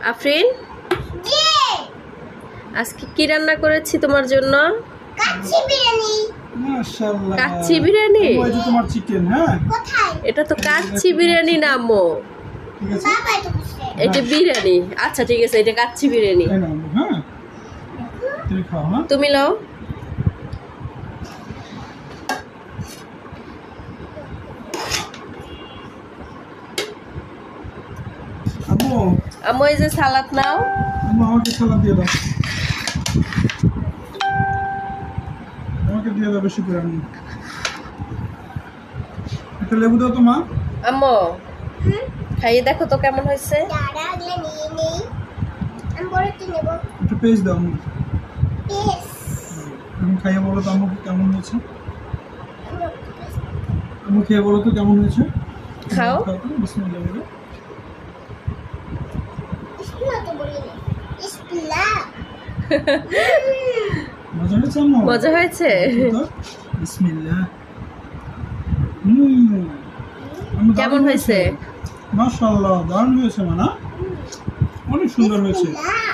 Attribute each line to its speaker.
Speaker 1: আফরিন, আজকে কি রান্না করেছি তোমার জন্য?
Speaker 2: কাচ্চি বিরিয়ানি।
Speaker 3: মাশাআল্লাহ,
Speaker 1: কাচ্চি বিরিয়ানি?
Speaker 3: এই যে তোমার চিকেন। হ্যাঁ,
Speaker 2: কোথায়?
Speaker 1: এটা তো কাচ্চি বিরিয়ানি না আম্মু,
Speaker 3: ঠিক আছে,
Speaker 2: বাবা এটা বসে।
Speaker 1: এটা বিরিয়ানি। আচ্ছা ঠিক আছে, এটা কাচ্চি বিরিয়ানি।
Speaker 3: এই নাও। হ্যাঁ, তুমি খাও। হ্যাঁ,
Speaker 1: তুমি লও।
Speaker 3: আম্মু,
Speaker 1: আম্মু এই যে সালাদ নাও।
Speaker 3: আম্মু আমাকে সালাদ দিয়ে দাও, আমাকে দিয়ে দাও বেশি করে। আম্মু একটা লেবু দাও তো মা।
Speaker 1: আম্মু খাইয়ে দেখো তো কেমন হয়েছে।
Speaker 2: দাঁড়া আগলে নিয়ে নেই। আমি বড়টি নেব।
Speaker 3: একটু পেস্ট দাও আম্মু।
Speaker 2: ইয়েস।
Speaker 3: আমি খাইয়ে বলো তো আম্মু কেমন হয়েছে। আম্মু খেয়ে বলো তো কেমন হয়েছে।
Speaker 1: খাও।
Speaker 3: বিসমিল্লাহ বলো।
Speaker 2: বিসমিল্লাহ তো বলি না। বিসমিল্লাহ।
Speaker 3: মজা হয়েছে আম্মু?
Speaker 1: মজা হয়েছে?
Speaker 3: বিসমিল্লাহ। আম্মু
Speaker 1: কেমন হয়েছে?
Speaker 3: মাশাআল্লাহ, দারুণ হয়েছে। মানা অনেক সুন্দর হয়েছে।
Speaker 2: বিসমিল্লাহ।